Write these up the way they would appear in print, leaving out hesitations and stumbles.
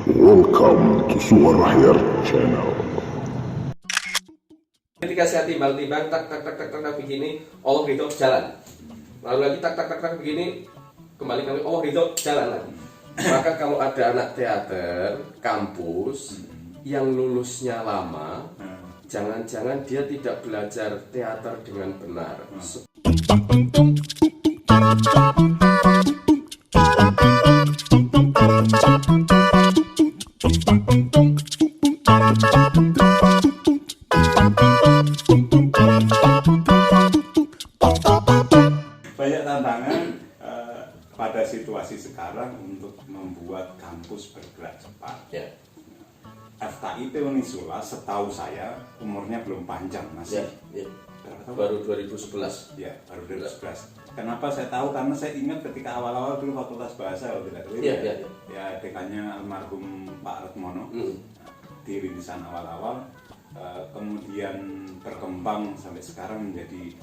Welcome to Suara Hair Channel. Ketika saya timbang-timbang tak tak tak tak tak begini, Allah ridho jalan. Lalu lagi tak tak tak tak begini, kembali Allah ridho jalan lagi. Maka kalau ada anak teater kampus yang lulusnya lama, jangan-jangan dia tidak belajar teater dengan benar. Banyak tantangan pada situasi sekarang untuk membuat kampus bergerak cepat. Ya. FKIP Unisula setahu saya umurnya belum panjang, masih Ya. berapa tahun? Baru 2011. Ya, baru 2011. Kenapa saya tahu? Karena saya ingat ketika awal-awal dulu Fakultas Bahasa kalau tidak keliru, ya dekannya almarhum Pak Retmono di rintisan awal-awal, kemudian berkembang sampai sekarang menjadi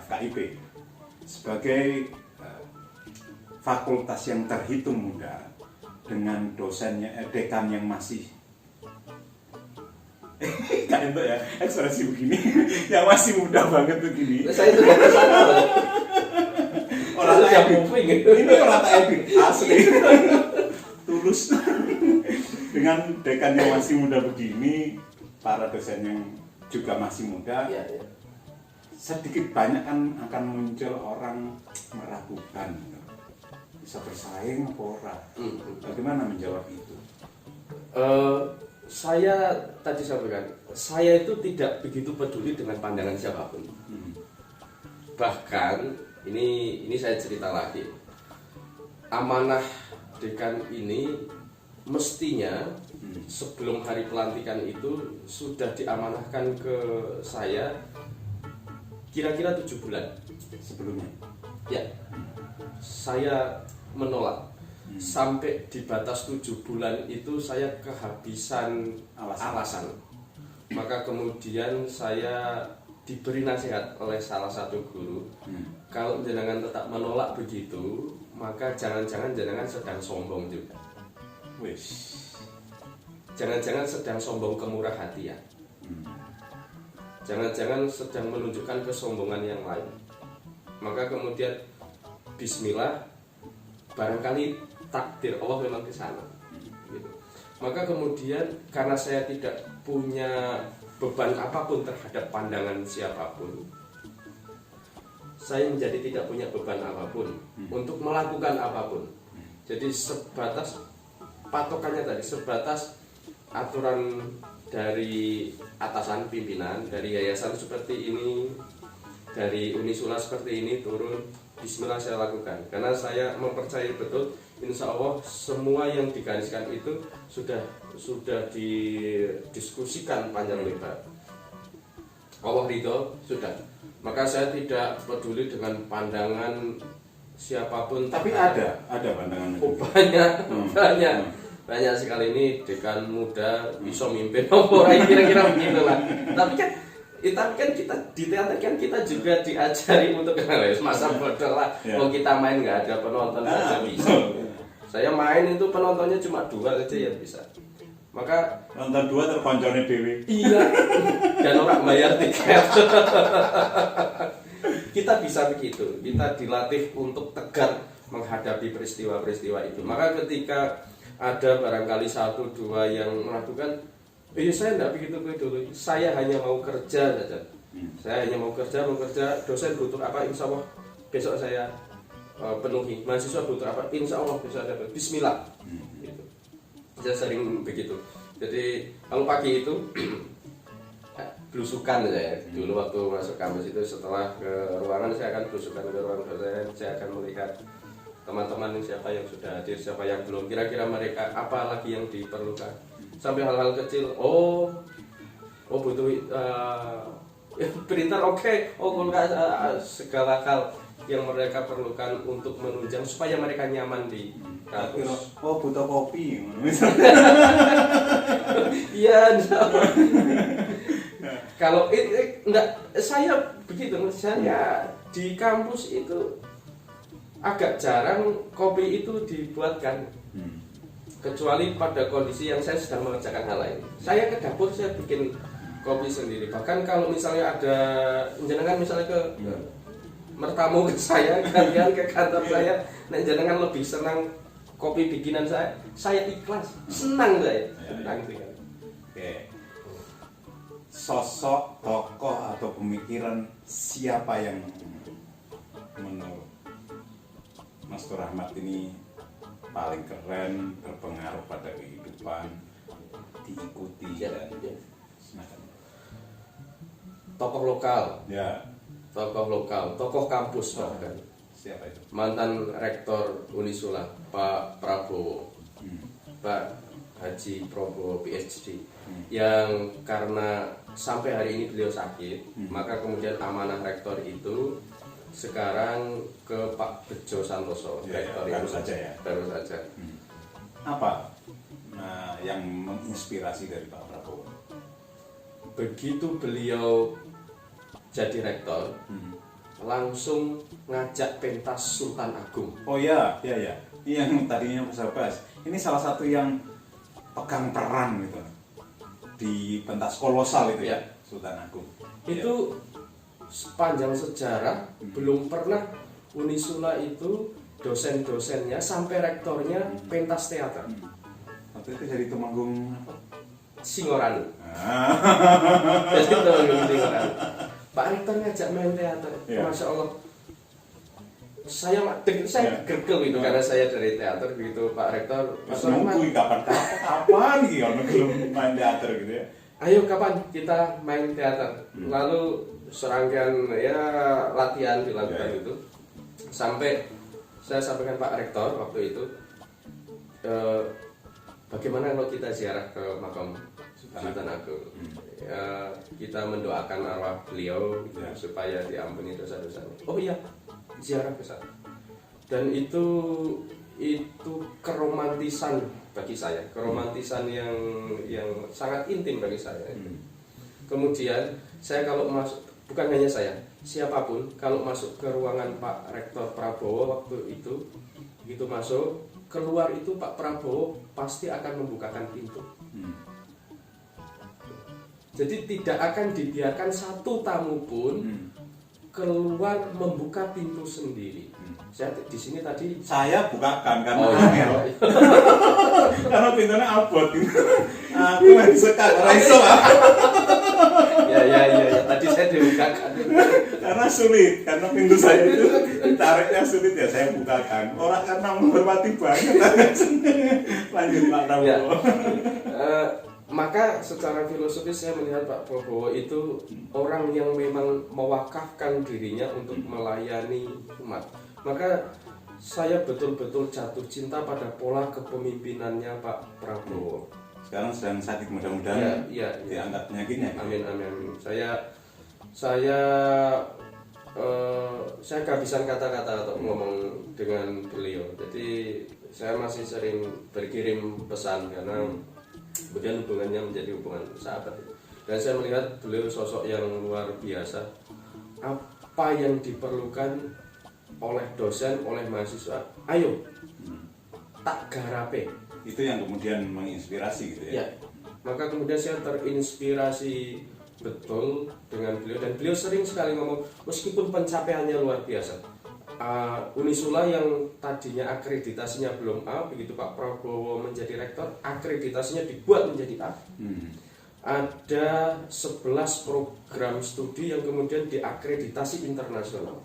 FKIP sebagai fakultas yang terhitung muda dengan dosennya dekan yang masih kan itu ya ekspresi begini yang masih muda banget begini. Saya sudah ke sana loh. Orang yang edit. moving gitu. Ini orang edit asli tulus dengan dekan yang masih muda begini, para dosen yang juga masih muda. Ya. Sedikit banyak kan akan muncul orang meragukan bisa bersaing apa ora. Bagaimana menjawab itu? Saya tadi sampaikan, saya itu tidak begitu peduli dengan pandangan siapapun. Bahkan ini saya cerita lagi. Amanah dekan ini mestinya sebelum hari pelantikan itu sudah diamanahkan ke saya kira-kira 7 bulan Sebelumnya ya. Saya menolak sampai di batas 7 bulan itu saya kehabisan alasan. Maka kemudian saya diberi nasihat oleh salah satu guru, kalau jenengan tetap menolak begitu, maka jangan-jangan jenengan sedang sombong juga. Wish. Jangan-jangan sedang sombong kemurah hatian. Jangan-jangan sedang menunjukkan kesombongan yang lain. Maka kemudian bismillah, barangkali takdir Allah memang ke sana. Gitu. Maka kemudian karena saya tidak punya beban apapun terhadap pandangan siapapun, saya menjadi tidak punya beban apapun untuk melakukan apapun. Jadi sebatas patokannya tadi, sebatas aturan dari atasan pimpinan, dari yayasan seperti ini, dari Unisula seperti ini turun, bismillah saya lakukan. Karena saya mempercayai betul, insya Allah semua yang digariskan itu sudah didiskusikan panjang lebar. Allah ridho sudah. Maka saya tidak peduli dengan pandangan siapapun. Tapi ada pandangan itu. Banyak sekali ini dekan muda bisa mimpin orang kira-kira begitulah. Tapi kan kita di teater kan kita juga diajari untuk masa bodoh lah. Kalau kita main nggak ada penonton saja bisa. Saya main itu penontonnya cuma 2 saja ya bisa. Maka nonton 2 terkoncone dewe. Iya. Dan orang bayar tiket. Kita bisa begitu. Kita dilatih untuk tegar menghadapi peristiwa-peristiwa itu. Maka ketika ada barangkali 1-2 yang melakukan, saya tidak begitu dulu. Saya hanya mau kerja saja. Saya hanya mau kerja. Dosen butuh apa, insya Allah besok saya penuhi. Mahasiswa butuh apa, insya Allah besok saya dapat. Bismillah. Gitu. Saya sering begitu. Jadi kalau pagi itu belusukan saya. Dulu waktu masuk kampus itu setelah ke ruangan saya akan belusukan ke ruang dosen. Saya akan melihat teman-teman siapa yang sudah hadir, siapa yang belum, kira-kira mereka apa lagi yang diperlukan, sampai hal-hal kecil. Butuh printer, kulkas, segala hal yang mereka perlukan untuk menunjang supaya mereka nyaman di kampus. Butuh kopi. Iya. Kalau enggak, saya begitu. Saya di kampus itu agak jarang kopi itu dibuatkan. kecuali pada kondisi yang saya sedang mengerjakan hal lain. Saya ke dapur, saya bikin kopi sendiri. Bahkan kalau misalnya ada jenengan misalnya ke mertamu ke saya, kalian ke kantor saya, nah jenengan lebih senang kopi bikinan saya ikhlas, senang saya. Senang itu kan. Oke. Sosok, tokoh atau pemikiran siapa yang menurut Mas Tur Rahmat ini paling keren, berpengaruh pada kehidupan, diikuti dan semacamnya? Tokoh lokal, Ya, tokoh kampus bahkan. siapa itu? Mantan Rektor Unisula, Pak Prabowo, Pak Haji Prabowo PhD, yang karena sampai hari ini beliau sakit, maka kemudian amanah rektor itu sekarang ke Pak Bejo Santoso, rektor baru itu saja ya. baru saja. Apa yang menginspirasi dari Pak Prabowo? Begitu beliau jadi rektor, langsung ngajak pentas Sultan Agung. Oh ya, yang tadinya saya bahas. Ini salah satu yang pegang peran gitu di pentas kolosal itu ya, Sultan Agung. Itu sepanjang sejarah belum pernah Unisula itu dosen-dosennya sampai rektornya pentas teater. Waktu itu jadi Temanggung apa? Singorani. Jadi Temanggung Singorani. Pak Rektor ngajak main teater, Masya Allah. Saya gergel itu karena saya dari teater begitu Pak Rektor. Mas nunggu kapan gitu, belum main teater gitu ya. Ayo kapan kita main teater? Lalu serangkaian ya latihan dilakukan itu sampai saya sampaikan Pak Rektor waktu itu, bagaimana kalau kita ziarah ke makam Sultan Agung, kita mendoakan arwah beliau supaya diampuni dosa-dosanya. Oh iya, ziarah ke sana. Dan itu keromantisan bagi saya, keromantisan yang sangat intim bagi saya. Kemudian saya kalau masuk, bukan hanya saya, siapapun kalau masuk ke ruangan Pak Rektor Prabowo waktu itu, begitu masuk, keluar itu Pak Prabowo pasti akan membukakan pintu. Jadi tidak akan dibiarkan satu tamu pun keluar membuka pintu sendiri. Saya di sini tadi saya bukakan karena angel. Karena pintunya abot. Aku nggak bisa karena iso lah. Ya. Tadi saya dibukakan. Karena sulit, karena pintu saya itu tariknya sulit ya saya bukakan. Orang karena menghormati banget. Lanjut Pak Prabowo. Maka secara filosofis saya melihat Pak Prabowo itu orang yang memang mewakafkan dirinya untuk melayani umat. Maka saya betul-betul jatuh cinta pada pola kepemimpinannya Pak Prabowo. Sekarang sedang sakit, mudah-mudahan diangkat penyakitnya. Amin. Saya kehabisan kata-kata untuk ngomong dengan beliau. Jadi saya masih sering berkirim pesan karena kemudian hubungannya menjadi hubungan sahabat. Dan saya melihat beliau sosok yang luar biasa. Apa yang diperlukan oleh dosen, oleh mahasiswa, ayo tak garape. Itu yang kemudian menginspirasi gitu ya. Maka kemudian saya terinspirasi betul dengan beliau, dan beliau sering sekali ngomong meskipun pencapaiannya luar biasa. Unisula yang tadinya akreditasinya belum A, begitu Pak Prabowo menjadi rektor, akreditasinya dibuat menjadi A. Ada 11 program studi yang kemudian diakreditasi internasional.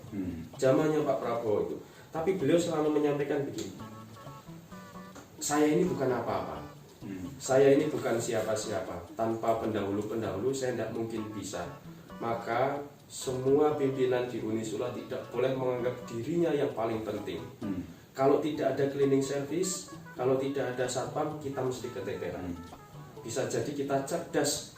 Zamannya Pak Prabowo itu. Tapi beliau selalu menyampaikan begini, saya ini bukan apa-apa, saya ini bukan siapa-siapa, tanpa pendahulu-pendahulu saya tidak mungkin bisa. Maka semua pimpinan di Unisula tidak boleh menganggap dirinya yang paling penting. Kalau tidak ada cleaning service, kalau tidak ada satpam, kita mesti keteteran. Bisa jadi kita cerdas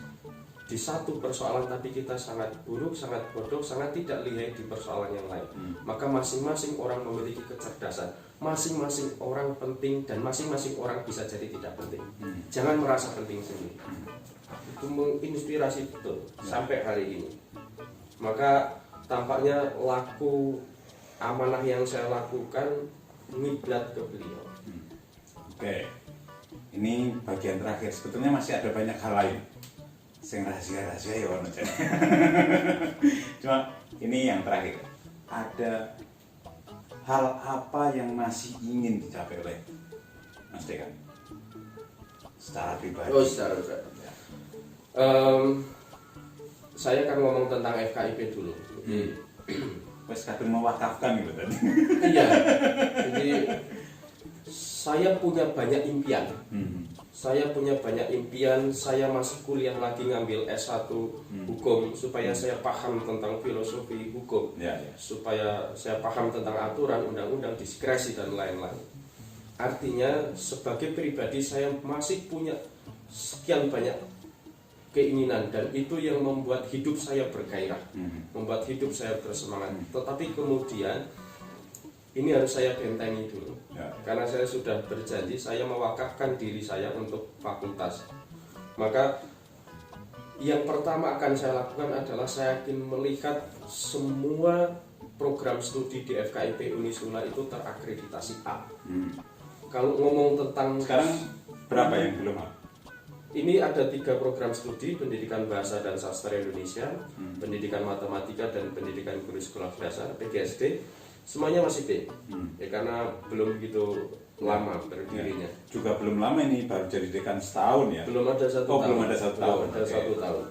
di satu persoalan, tapi kita sangat buruk, sangat bodoh, sangat tidak lihai di persoalan yang lain. Maka masing-masing orang memiliki kecerdasan, masing-masing orang penting, dan masing-masing orang bisa jadi tidak penting. Jangan merasa penting sendiri. Itu menginspirasi betul sampai hari ini. Maka tampaknya laku amanah yang saya lakukan ngiblat ke beliau. Oke. ini bagian terakhir. Sebetulnya masih ada banyak hal lain. Sing rahasia-rahasia ya ono. Cuma ini yang terakhir. Ada hal apa yang masih ingin dicapai oleh Mas Dekan? Secara pribadi. Oh, secara pribadi. Saya akan ngomong tentang FKIP dulu. Wes kadung mewakafkan gitu tadi. Iya. Jadi saya punya banyak impian. Saya punya banyak impian. Saya masih kuliah lagi ngambil S1 hukum supaya saya paham tentang filosofi hukum. Ya, ya. Supaya saya paham tentang aturan, undang-undang, diskresi dan lain-lain. Artinya sebagai pribadi saya masih punya sekian banyak keinginan dan itu yang membuat hidup saya bergairah, membuat hidup saya bersemangat. Tetapi kemudian ini harus saya bentengi dulu, karena saya sudah berjanji saya mewakafkan diri saya untuk fakultas. Maka yang pertama akan saya lakukan adalah saya ingin melihat semua program studi di FKIP Unisula itu terakreditasi A. Kalau ngomong tentang sekarang berapa yang belum A? Ini ada 3 program studi, pendidikan bahasa dan sastra Indonesia, pendidikan matematika dan pendidikan guru sekolah dasar (PGSD). Semuanya masih B, ya karena belum begitu lama berdirinya. Juga belum lama ini, baru jadi dekan setahun ya? Belum ada 1 tahun. Belum ada 1 tahun. Belum ada 1 tahun.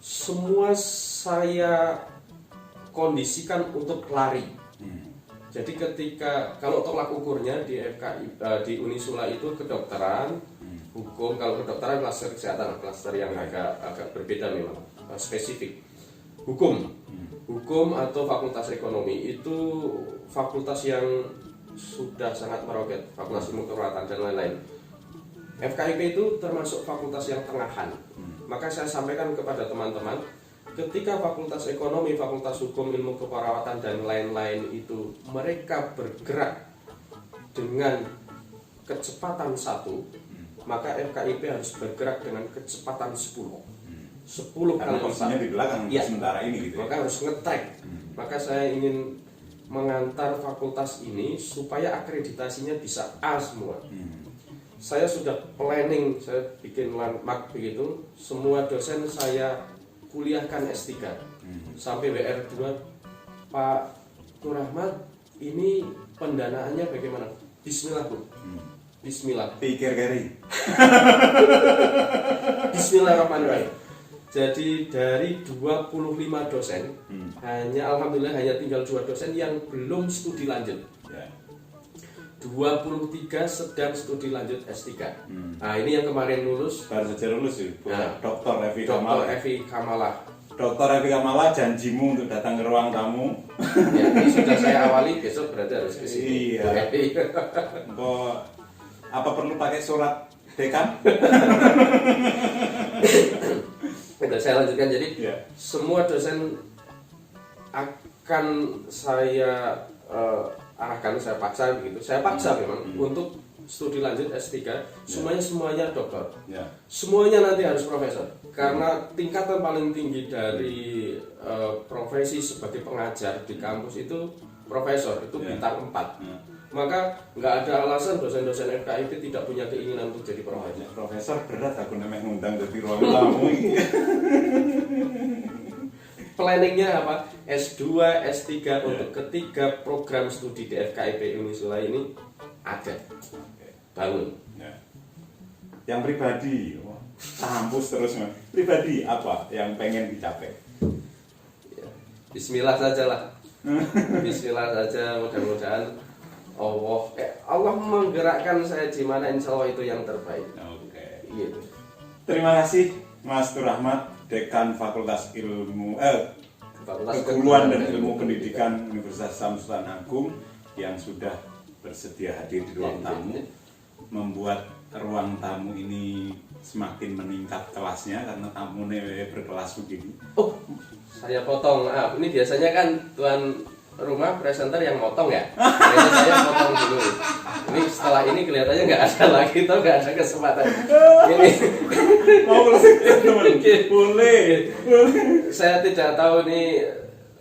Semua saya kondisikan untuk lari. Jadi ketika kalau tolak ukurnya di FKI di Unisula itu kedokteran, hukum. Kalau kedokteran klaster kesehatan, klaster yang agak berbeda memang, spesifik. Hukum atau fakultas ekonomi itu fakultas yang sudah sangat meroket, fakultas ilmu keperawatan dan lain-lain. FKIP itu termasuk fakultas yang tengahan. Maka saya sampaikan kepada teman-teman, ketika fakultas ekonomi, fakultas hukum, ilmu keperawatan dan lain-lain itu mereka bergerak dengan kecepatan 1, maka FKIP harus bergerak dengan kecepatan 10 karena kali posisinya di belakang ya, sementara ini gitu ya? Maka harus nge-track. Maka saya ingin mengantar fakultas ini supaya akreditasinya bisa A semua. Saya sudah planning, saya bikin landmark begitu. Semua dosen saya kuliahkan S3 sampai WR2. Pak Nur Rahmat, ini pendanaannya bagaimana? Bismillah Bu. Bismillah. Pikir Gary. Bismillahirrahmanirrahim. Jadi dari 25 dosen, alhamdulillah hanya tinggal 2 dosen yang belum studi lanjut. 23 sedang studi lanjut S3. Nah, ini yang kemarin lulus. Baru saja lulus sih, Dr. Evi Kamalah. Dr. Evi Kamalah, janjimu untuk datang ke ruang tamu. Ya, ini sudah saya awali, besok berarti harus ke sini. Iya. Kok apa perlu pakai surat dekan? Udah saya lanjutkan. Jadi semua dosen akan saya arahkan, saya paksa begitu. Saya paksa memang untuk studi lanjut S3. Semuanya doktor. Semuanya nanti harus profesor. Karena tingkatan paling tinggi dari profesi sebagai pengajar di kampus itu profesor, itu bintang 4. Maka nggak ada alasan dosen-dosen FKIP tidak punya keinginan untuk jadi profesor. Profesor berat aku namanya ngundang dari ruang tamu. Planningnya apa? S2, S3 untuk ketiga program studi di FKIP Unisula ini ada. Bangun. Yang pribadi, kampus terus pribadi apa yang pengen dicapai? Bismillah saja lah. Bismillah saja, mudah-mudahan Allah menggerakkan saya di mana, insya Allah itu yang terbaik. Gitu. Terima kasih Mas Nur Rahmat, Dekan Fakultas Keguruan dan Ilmu Pendidikan Universitas Islam Sultan Agung yang sudah bersedia hadir di ruang tamu, membuat ruang tamu ini semakin meningkat kelasnya karena tamunya berkelas begini. Saya potong. Ini biasanya kan tuan rumah presenter yang motong ya. Jadi saya potong dulu. Ini setelah ini kelihatannya nggak ada lagi, atau nggak ada kesempatan. Ini mau boleh. Saya tidak tahu nih.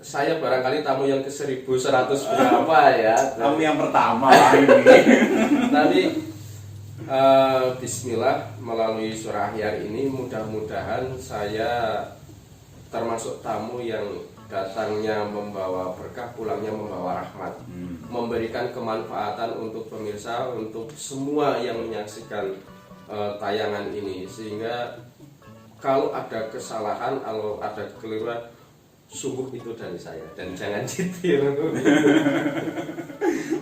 Saya barangkali tamu yang ke 1100 berapa ya. Tamu yang pertama ini. Tapi Bismillah, melalui surah Ahyar ini mudah-mudahan saya termasuk tamu yang datangnya membawa berkah, pulangnya membawa rahmat, memberikan kemanfaatan untuk pemirsa, untuk semua yang menyaksikan tayangan ini, sehingga kalau ada kesalahan, kalau ada kekeliruan, sungguh itu dari saya dan jangan citir.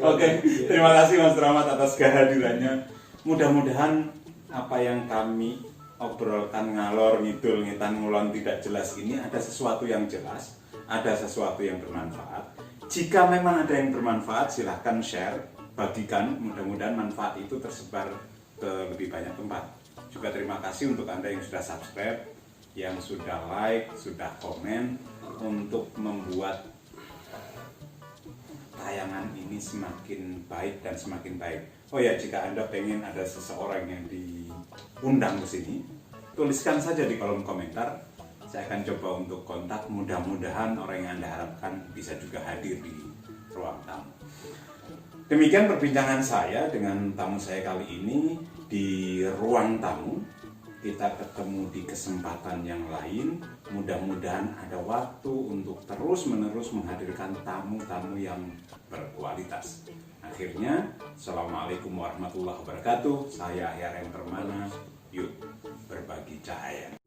Oke, terima kasih Mas Rahmat atas kehadirannya. Mudah-mudahan apa yang kami obrolkan ngalor ngidul ngitan ngulon tidak jelas ini ada sesuatu yang jelas, ada sesuatu yang bermanfaat. Jika memang ada yang bermanfaat, silahkan share, bagikan. Mudah-mudahan manfaat itu tersebar ke lebih banyak tempat. Juga terima kasih untuk Anda yang sudah subscribe, yang sudah like, sudah komen, untuk membuat tayangan ini semakin baik dan semakin baik. Oh ya, jika Anda pengen ada seseorang yang diundang ke sini, tuliskan saja di kolom komentar. Saya akan coba untuk kontak. Mudah-mudahan orang yang Anda harapkan bisa juga hadir di ruang tamu. Demikian perbincangan saya dengan tamu saya kali ini di ruang tamu. Kita ketemu di kesempatan yang lain. Mudah-mudahan ada waktu untuk terus-menerus menghadirkan tamu-tamu yang berkualitas. Akhirnya, Assalamualaikum warahmatullahi wabarakatuh. Saya Ahyar M. Permana. Yuk, berbagi cahaya.